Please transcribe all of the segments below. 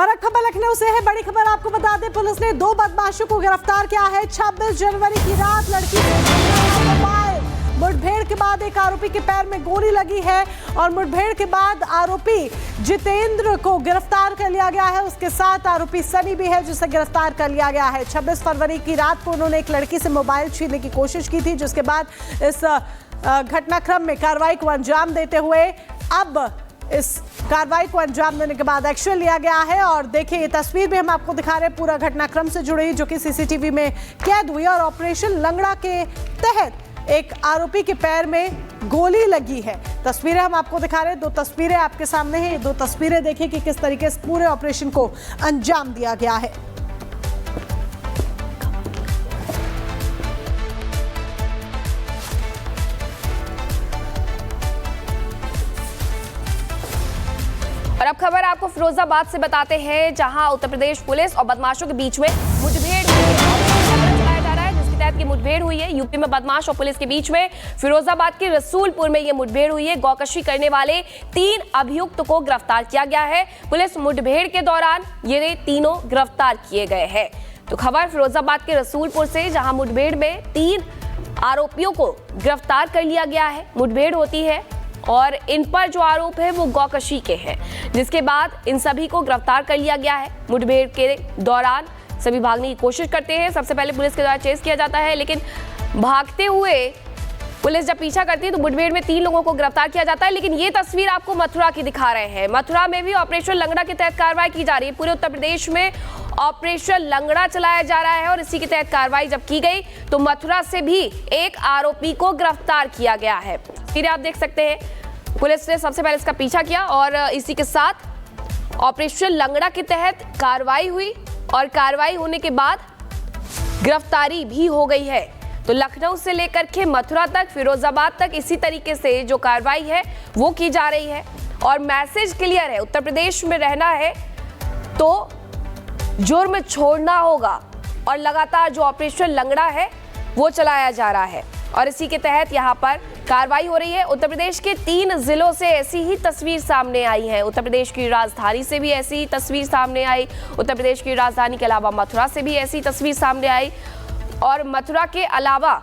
और अब खबर लखनऊ से है। बड़ी खबर आपको बता दें, पुलिस ने 2 बदमाशों को गिरफ्तार किया है। 26 जनवरी की रात लड़की मोबाइल मुठभेड़ के बाद एक आरोपी के पैर में गोली लगी है और मुठभेड़ के बाद आरोपी जितेंद्र को गिरफ्तार कर लिया गया है। उसके साथ आरोपी सनी भी है जिसे गिरफ्तार कर लिया गया है। 26 फरवरी की रात को उन्होंने एक लड़की से मोबाइल छीनने की कोशिश की थी, जिसके बाद इस घटनाक्रम में कार्रवाई को अंजाम देते हुए अब इस कार्रवाई को अंजाम देने के बाद एक्शन लिया गया है। और देखिए, ये तस्वीर भी हम आपको दिखा रहे हैं पूरा घटनाक्रम से जुड़ी, जो कि सीसीटीवी में कैद हुई। और ऑपरेशन लंगड़ा के तहत एक आरोपी के पैर में गोली लगी है। तस्वीरें हम आपको दिखा रहे हैं, 2 तस्वीरें आपके सामने हैं। ये 2 तस्वीरें देखिए कि किस तरीके से पूरे ऑपरेशन को अंजाम दिया गया है। और अब खबर आपको फिरोजाबाद से बताते हैं, जहां उत्तर प्रदेश पुलिस और बदमाशों के बीच में मुठभेड़ हुई है। चलाया जा रहा है जिसके तहत की मुठभेड़ हुई है। यूपी में बदमाश और पुलिस के बीच में फिरोजाबाद के रसूलपुर में ये मुठभेड़ हुई है। गौकशी करने वाले 3 अभियुक्त को गिरफ्तार किया गया है। पुलिस मुठभेड़ के दौरान ये तीनों गिरफ्तार किए गए हैं। तो खबर फिरोजाबाद के रसूलपुर से, जहां मुठभेड़ में 3 आरोपियों को गिरफ्तार कर लिया गया है। मुठभेड़ होती है और इन पर जो आरोप है वो गौकशी के हैं, जिसके बाद इन सभी को गिरफ्तार कर लिया गया है। मुठभेड़ के दौरान सभी भागने की कोशिश करते हैं। सबसे पहले पुलिस के द्वारा चेस किया जाता है, लेकिन भागते हुए पुलिस जब पीछा करती है तो मुठभेड़ में 3 लोगों को गिरफ्तार किया जाता है। लेकिन ये तस्वीर आपको मथुरा की दिखा रहे हैं। मथुरा में भी ऑपरेशन लंगड़ा के तहत कार्रवाई की जा रही है। पूरे उत्तर प्रदेश में ऑपरेशन लंगड़ा चलाया जा रहा है और इसी के तहत कार्रवाई जब की गई तो मथुरा से भी एक आरोपी को गिरफ्तार किया गया है। फिर आप देख सकते हैं, पुलिस ने सबसे पहले इसका पीछा किया और इसी के साथ ऑपरेशन लंगड़ा के तहत कार्रवाई हुई और कार्रवाई होने के बाद गिरफ्तारी भी हो गई है। तो लखनऊ से लेकर के मथुरा तक, फिरोजाबाद तक इसी तरीके से जो कार्रवाई है वो की जा रही है। और मैसेज क्लियर है, उत्तर प्रदेश में रहना है तो जुर्म छोड़ना होगा। और लगातार जो ऑपरेशन लंगड़ा है वो चलाया जा रहा है और इसी के तहत यहाँ पर कार्रवाई हो रही है। उत्तर प्रदेश के 3 जिलों से ऐसी ही तस्वीर सामने आई है। उत्तर प्रदेश की राजधानी से भी ऐसी ही तस्वीर सामने आई। उत्तर प्रदेश की राजधानी के अलावा मथुरा से भी ऐसी तस्वीर सामने आई और मथुरा के अलावा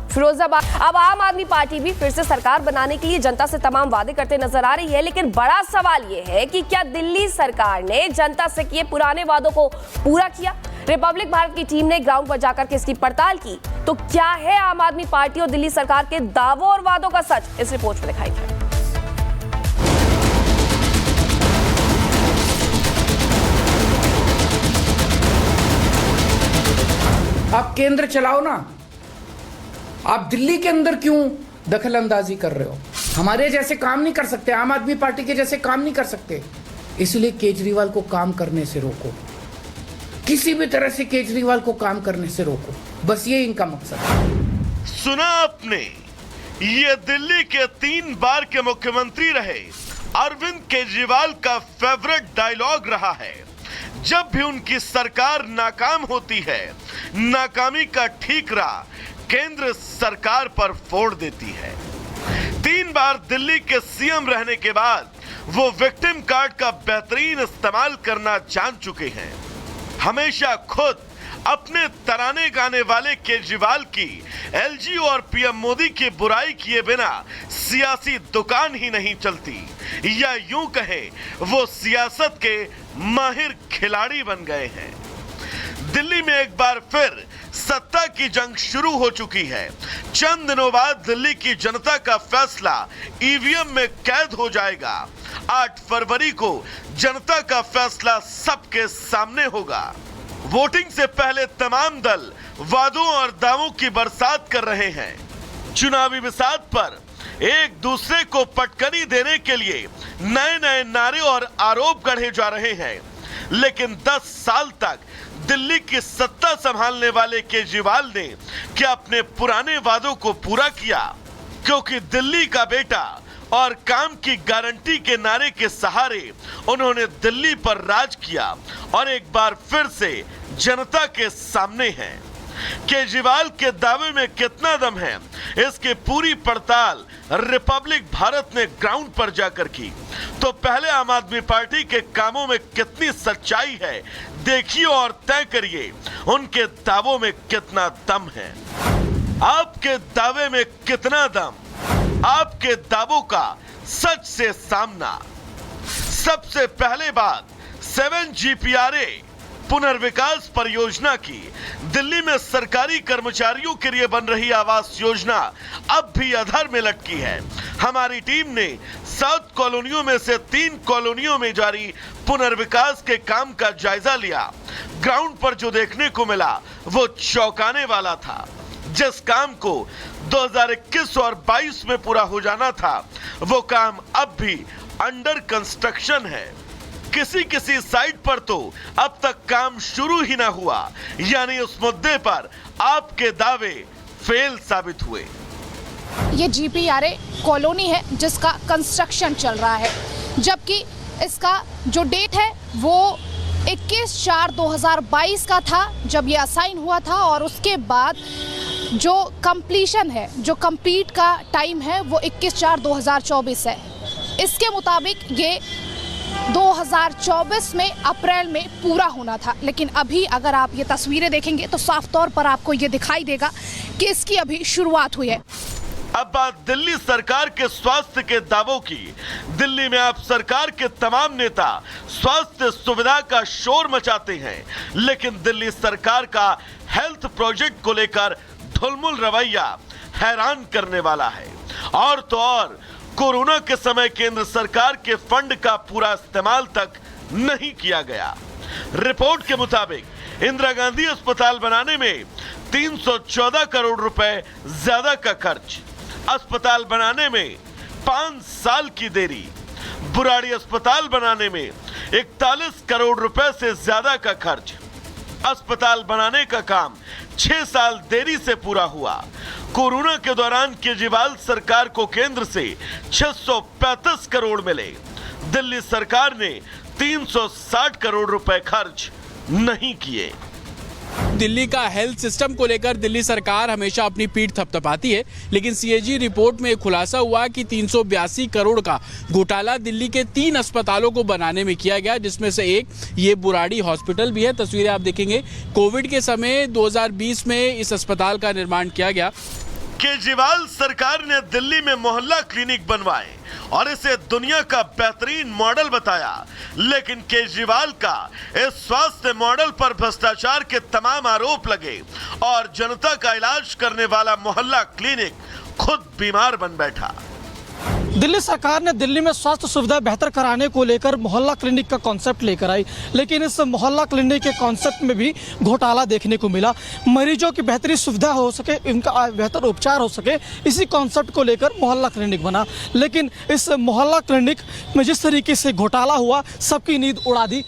फिरोजाबाद। अब आम आदमी पार्टी भी फिर से सरकार बनाने के लिए जनता से तमाम वादे करते नजर आ रही है। लेकिन बड़ा सवाल यह है कि क्या दिल्ली सरकार ने जनता से किए पुराने वादों को पूरा किया? रिपब्लिक भारत की टीम ने ग्राउंड पर जाकर के इसकी पड़ताल की। तो क्या है आम आदमी पार्टी और दिल्ली सरकार के दावों और वादों का सच? इस रिपोर्ट में दिखाई गया। आप केंद्र चलाओ ना, आप दिल्ली के अंदर क्यों दखल अंदाजी कर रहे हो? हमारे जैसे काम नहीं कर सकते, आम आदमी पार्टी के जैसे काम नहीं कर सकते, इसलिए केजरीवाल को काम करने से रोको। किसी भी तरह से केजरीवाल को काम करने से रोको, बस ये इनका मकसद है। सुना आपने, ये दिल्ली के 3 बार के मुख्यमंत्री रहे अरविंद केजरीवाल का फेवरेट डायलॉग रहा है। जब भी उनकी सरकार नाकाम होती है, नाकामी का ठीकरा केंद्र सरकार पर फोड़ देती है। 3 बार दिल्ली के सीएम रहने के बाद वो विक्टिम कार्ड का बेहतरीन इस्तेमाल करना जान चुके हैं। हमेशा खुद अपने तराने गाने वाले केजरीवाल की एलजी और पीएम मोदी की बुराई किए बिना सियासी दुकान ही नहीं चलती, या यूं कहें वो सियासत के माहिर खिलाड़ी बन गए हैं। दिल्ली में एक बार फिर सत्ता की जंग शुरू हो चुकी है। चंद दिनों बाद दिल्ली की जनता का फैसला ईवीएम में कैद हो जाएगा। 8 फरवरी को जनता का फैसला सबके सामने होगा। वोटिंग से पहले तमाम दल वादों और दावों की बरसात कर रहे हैं। चुनावी बिसात पर एक दूसरे को पटकनी देने के लिए नए नए नारे और आरोप गढ़े जा रहे हैं। लेकिन 10 साल तक दिल्ली की सत्ता संभालने वाले केजरीवाल ने क्या अपने पुराने वादों को पूरा किया? क्योंकि दिल्ली का बेटा और काम की गारंटी के नारे के सहारे उन्होंने दिल्ली पर राज किया और एक बार फिर से जनता के सामने हैं। केजरीवाल के दावे में कितना दम है, इसकी पूरी पड़ताल रिपब्लिक भारत ने ग्राउंड पर जाकर की। तो पहले आम आदमी पार्टी के कामों में कितनी सच्चाई है देखिए और तय करिए उनके दावों में कितना दम है। आपके दावे में कितना दम, आपके दावों का सच से सामना। सबसे पहले बात 7GPRA पुनर्विकास परियोजना की। दिल्ली में सरकारी कर्मचारियों के लिए बन रही आवास योजना अब भी अधर में लटकी है। हमारी टीम ने 7 कॉलोनियों में से 3 कॉलोनियों में जारी पुनर्विकास के काम का जायजा लिया। ग्राउंड पर जो देखने को मिला वो चौंकाने वाला था। जिस काम को 2021 और 22 में पूरा हो जाना था, वो काम अब भी अंडर कंस्ट्रक्शन है। किसी साइट पर तो अब तक काम शुरू ही ना हुआ, यानी उस मुद्दे पर आपके दावे फेल साबित हुए। ये GPRA कॉलोनी है जिसका कंस्ट्रक्शन चल रहा है, जबकि इसका जो डेट है वो 21/4/2022 का था जब ये असाइन हुआ था, और उसके बाद जो कंप्लीशन है, जो कंप्लीट का टाइम है वो 21/4/2024 है। इसके मुताबिक ये 2024 में अप्रैल में पूरा होना था, लेकिन अभी अगर आप ये तस्वीरें देखेंगे तो साफ तौर पर आपको ये दिखाई देगा कि इसकी अभी शुरुआत हुई है। अब बात दिल्ली सरकार के स्वास्थ्य के दावों की। दिल्ली में आप सरकार के तमाम नेता स्वास्थ्य सुविधा का शोर मचाते हैं, लेकिन दिल्ली सरकार का हेल्थ प्रोजेक्ट को लेकर ढुलमुल रवैया हैरान करने वाला है। और तो और कोरोना के समय केंद्र सरकार के फंड का पूरा इस्तेमाल तक नहीं किया गया। रिपोर्ट के मुताबिक इंदिरा गांधी अस्पताल बनाने में 314 करोड़ रुपए ज्यादा का खर्च, अस्पताल बनाने में 5 साल की देरी, बुराड़ी अस्पताल बनाने में 41 करोड़ रुपए से ज्यादा का खर्च, अस्पताल बनाने का काम 6 साल देरी से पूरा हुआ। कोरोना के दौरान केजरीवाल सरकार को केंद्र से 635 करोड़ मिले, दिल्ली सरकार ने 360 करोड़ रुपए खर्च नहीं किए। दिल्ली का हेल्थ सिस्टम को लेकर दिल्ली सरकार हमेशा अपनी पीठ थपथपाती है, लेकिन CAG रिपोर्ट में खुलासा हुआ कि 382 करोड़ का घोटाला दिल्ली के 3 अस्पतालों को बनाने में किया गया, जिसमें से एक ये बुराड़ी हॉस्पिटल भी है। तस्वीरें आप देखेंगे, कोविड के समय 2020 में इस अस्पताल का निर्माण किया गया। केजरीवाल सरकार ने दिल्ली में मोहल्ला क्लिनिक बनवाए और इसे दुनिया का बेहतरीन मॉडल बताया, लेकिन केजरीवाल का इस स्वास्थ्य मॉडल पर भ्रष्टाचार के तमाम आरोप लगे और जनता का इलाज करने वाला मोहल्ला क्लिनिक खुद बीमार बन बैठा। दिल्ली सरकार ने दिल्ली में स्वास्थ्य सुविधा बेहतर कराने को लेकर मोहल्ला क्लिनिक का कॉन्सेप्ट लेकर आई, लेकिन इस मोहल्ला क्लिनिक के कॉन्सेप्ट में भी घोटाला देखने को मिला। मरीजों की बेहतरीन सुविधा हो सके, इनका बेहतर उपचार हो सके, इसी कॉन्सेप्ट को लेकर मोहल्ला क्लिनिक बना, लेकिन इस मोहल्ला क्लिनिक में जिस तरीके से घोटाला हुआ, सबकी नींद उड़ा दी।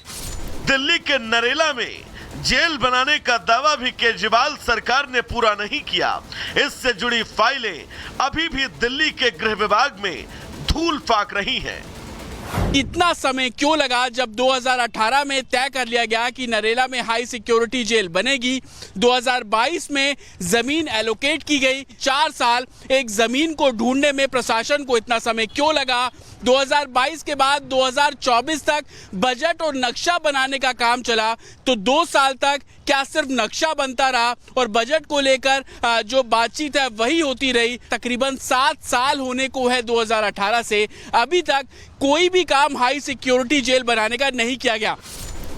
दिल्ली के नरेला में जेल बनाने का दावा भी केजरीवाल सरकार ने पूरा नहीं किया। इससे जुड़ी फाइलें अभी भी दिल्ली के गृह विभाग में धूल फाक रही हैं। इतना समय क्यों लगा जब 2018 में तय कर लिया गया कि नरेला में हाई सिक्योरिटी जेल बनेगी? 2022 में जमीन एलोकेट की गई। 4 साल एक जमीन को ढूंढने में प्रशासन को इतना समय क्यों लगा? 2022 के बाद 2024 तक बजट और नक्शा बनाने का काम चला, तो 2 साल तक क्या सिर्फ नक्शा बनता रहा और बजट को लेकर जो बातचीत है वही होती रही? तकरीबन 7 साल होने को है 2018 से, अभी तक कोई भी काम हाई सिक्योरिटी जेल बनाने का नहीं किया गया।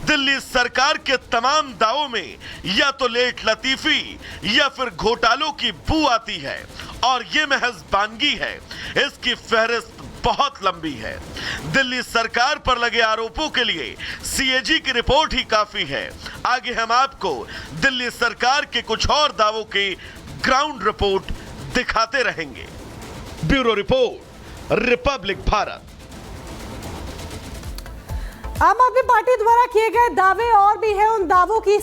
दिल्ली सरकार के तमाम दावों में या तो लेट लतीफी या फिर घोटालों की बू आती है, और ये महज बानगी है। इसकी फहरिस्त बहुत लंबी है। दिल्ली सरकार पर लगे आरोपों के लिए CAG की रिपोर्ट ही काफी है। आगे हम आपको दिल्ली सरकार के कुछ और दावों की ग्राउंड रिपोर्ट दिखाते रहेंगे। Bureau report, Republic Bharat. आम आदमी पार्टी द्वारा किए गए दावे और भी हैं, उन दावों की